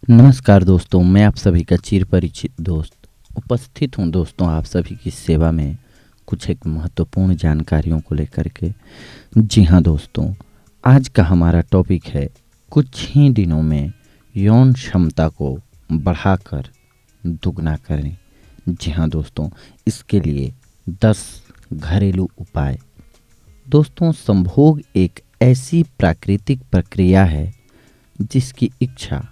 नमस्कार दोस्तों, मैं आप सभी का चिर परिचित दोस्त उपस्थित हूं दोस्तों आप सभी की सेवा में कुछ एक महत्वपूर्ण जानकारियों को लेकर के। जी हां दोस्तों, आज का हमारा टॉपिक है कुछ ही दिनों में यौन क्षमता को बढ़ाकर दुगना करें। जी हां दोस्तों, इसके लिए 10 घरेलू उपाय। दोस्तों, संभोग एक ऐसी प्राकृतिक प्रक्रिया है जिसकी इच्छा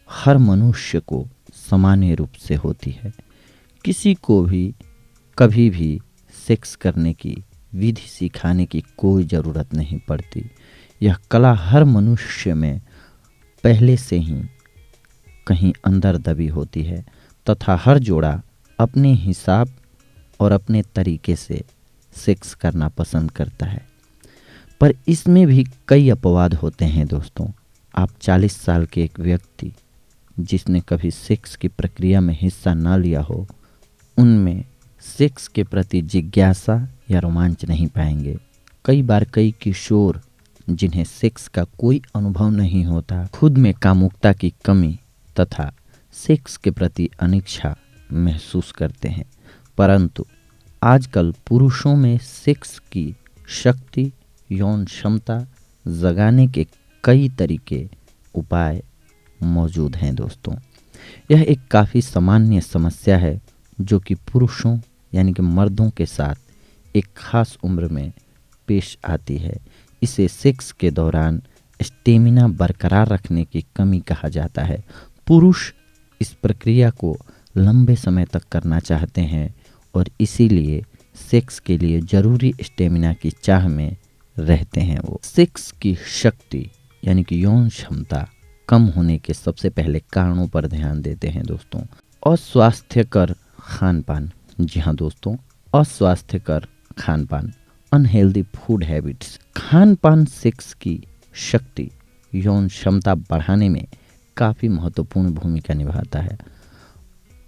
हर मनुष्य को सामान्य रूप से होती है। किसी को भी कभी भी सेक्स करने की विधि सिखाने की कोई ज़रूरत नहीं पड़ती। यह कला हर मनुष्य में पहले से ही कहीं अंदर दबी होती है तथा हर जोड़ा अपने हिसाब और अपने तरीके से सेक्स करना पसंद करता है। पर इसमें भी कई अपवाद होते हैं दोस्तों। आप 40 साल के एक व्यक्ति जिसने कभी सेक्स की प्रक्रिया में हिस्सा ना लिया हो, उनमें सेक्स के प्रति जिज्ञासा या रोमांच नहीं पाएंगे। कई बार कई किशोर जिन्हें सेक्स का कोई अनुभव नहीं होता, खुद में कामुकता की कमी तथा सेक्स के प्रति अनिच्छा महसूस करते हैं। परंतु आजकल पुरुषों में सेक्स की शक्ति, यौन क्षमता जगाने के कई तरीके, उपाय मौजूद हैं दोस्तों। यह एक काफ़ी सामान्य समस्या है जो कि पुरुषों यानी कि मर्दों के साथ एक खास उम्र में पेश आती है। इसे सेक्स के दौरान स्टेमिना बरकरार रखने की कमी कहा जाता है। पुरुष इस प्रक्रिया को लंबे समय तक करना चाहते हैं और इसीलिए सेक्स के लिए ज़रूरी स्टेमिना की चाह में रहते हैं। वो सेक्स की शक्ति यानी कि यौन क्षमता कम होने के सबसे पहले कारणों पर ध्यान देते हैं दोस्तों। अस्वास्थ्यकर खान पान। जी हाँ दोस्तों, अस्वास्थ्यकर खान पान, अनहेल्दी फूड हैबिट्स। खान पान सेक्स की शक्ति, यौन क्षमता बढ़ाने में काफ़ी महत्वपूर्ण भूमिका निभाता है।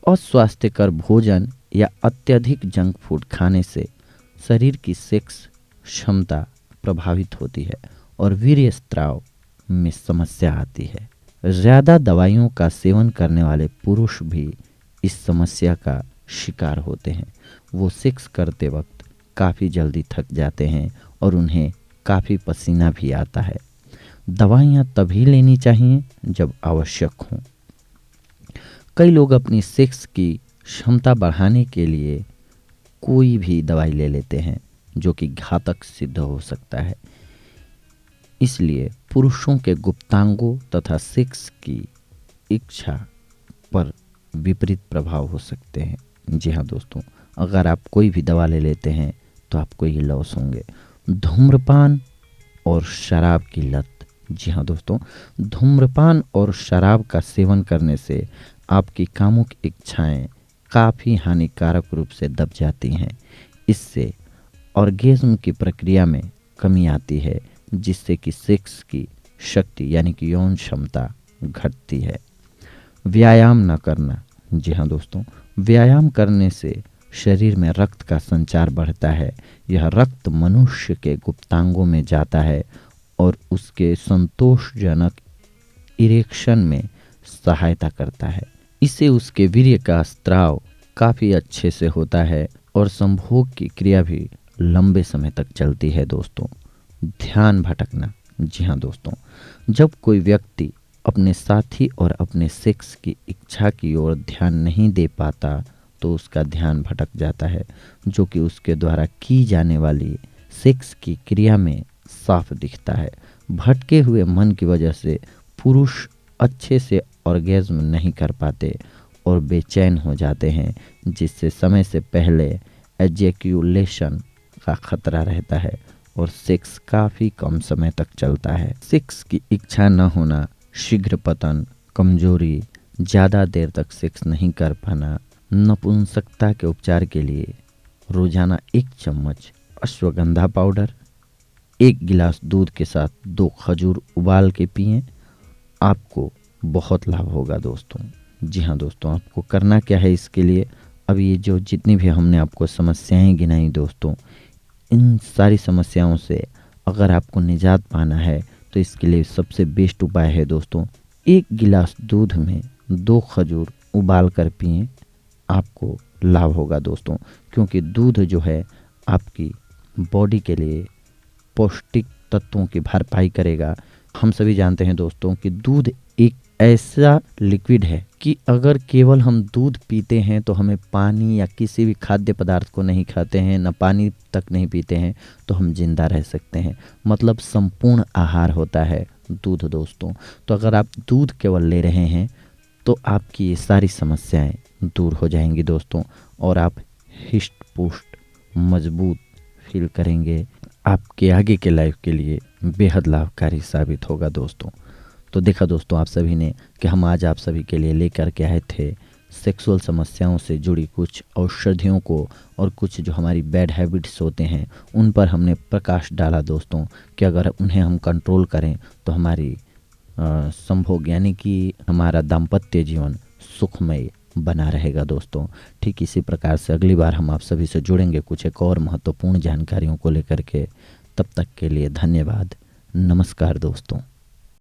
अस्वास्थ्यकर भोजन या अत्यधिक जंक फूड खाने से शरीर की सेक्स क्षमता प्रभावित होती है और वीर्य स्त्राव में समस्या आती है। ज़्यादा दवाइयों का सेवन करने वाले पुरुष भी इस समस्या का शिकार होते हैं। वो सेक्स करते वक्त काफ़ी जल्दी थक जाते हैं और उन्हें काफ़ी पसीना भी आता है। दवाइयाँ तभी लेनी चाहिए जब आवश्यक हों। कई लोग अपनी सेक्स की क्षमता बढ़ाने के लिए कोई भी दवाई ले लेते हैं जो कि घातक सिद्ध हो सकता है। इसलिए पुरुषों के गुप्तांगों तथा सेक्स की इच्छा पर विपरीत प्रभाव हो सकते हैं। जी हाँ दोस्तों, अगर आप कोई भी दवा ले लेते हैं तो आपको ये लॉस होंगे। धूम्रपान और शराब की लत। जी हाँ दोस्तों, धूम्रपान और शराब का सेवन करने से आपकी कामुक इच्छाएं काफ़ी हानिकारक रूप से दब जाती हैं। इससे ऑर्गेज्म की प्रक्रिया में कमी आती है जिससे कि सेक्स की शक्ति यानी कि यौन क्षमता घटती है। व्यायाम न करना। जी हाँ दोस्तों, व्यायाम करने से शरीर में रक्त का संचार बढ़ता है। यह रक्त मनुष्य के गुप्तांगों में जाता है और उसके संतोषजनक इरेक्शन में सहायता करता है। इससे उसके वीर्य का स्त्राव काफ़ी अच्छे से होता है और संभोग की क्रिया भी लंबे समय तक चलती है दोस्तों। ध्यान भटकना। जी हाँ दोस्तों, जब कोई व्यक्ति अपने साथी और अपने सेक्स की इच्छा की ओर ध्यान नहीं दे पाता तो उसका ध्यान भटक जाता है, जो कि उसके द्वारा की जाने वाली सेक्स की क्रिया में साफ दिखता है। भटके हुए मन की वजह से पुरुष अच्छे से ऑर्गेज्म नहीं कर पाते और बेचैन हो जाते हैं, जिससे समय से पहले एजैक्यूलेशन का खतरा रहता है और सेक्स काफ़ी कम समय तक चलता है। सेक्स की इच्छा न होना, शीघ्र पतन, कमजोरी, ज़्यादा देर तक सेक्स नहीं कर पाना। नपुंसकता के उपचार के लिए रोजाना 1 चम्मच अश्वगंधा पाउडर 1 गिलास दूध के साथ 2 खजूर उबाल के पिएं। आपको बहुत लाभ होगा दोस्तों। जी हाँ दोस्तों, आपको करना क्या है इसके लिए, अब ये जो जितनी भी हमने आपको समस्याएं गिनाई दोस्तों, इन सारी समस्याओं से अगर आपको निजात पाना है तो इसके लिए सबसे बेस्ट उपाय है दोस्तों, 1 गिलास दूध में 2 खजूर उबाल कर पिएं, आपको लाभ होगा दोस्तों। क्योंकि दूध जो है आपकी बॉडी के लिए पौष्टिक तत्वों की भरपाई करेगा। हम सभी जानते हैं दोस्तों कि दूध एक ऐसा लिक्विड है कि अगर केवल हम दूध पीते हैं तो हमें पानी या किसी भी खाद्य पदार्थ को नहीं खाते हैं, न पानी तक नहीं पीते हैं, तो हम जिंदा रह सकते हैं। मतलब संपूर्ण आहार होता है दूध दोस्तों। तो अगर आप दूध केवल ले रहे हैं तो आपकी ये सारी समस्याएं दूर हो जाएंगी दोस्तों, और आप हिष्ट पुष्ट मजबूत फील करेंगे। आपके आगे के लाइफ के लिए बेहद लाभकारी साबित होगा दोस्तों। तो देखा दोस्तों आप सभी ने कि हम आज आप सभी के लिए लेकर के आए थे सेक्सुअल समस्याओं से जुड़ी कुछ औषधियों को, और कुछ जो हमारी बैड हैबिट्स होते हैं उन पर हमने प्रकाश डाला दोस्तों, कि अगर उन्हें हम कंट्रोल करें तो हमारी संभोग यानी कि हमारा दाम्पत्य जीवन सुखमय बना रहेगा दोस्तों। ठीक इसी प्रकार से अगली बार हम आप सभी से जुड़ेंगे कुछ एक और महत्वपूर्ण जानकारियों को लेकर के। तब तक के लिए धन्यवाद। नमस्कार दोस्तों।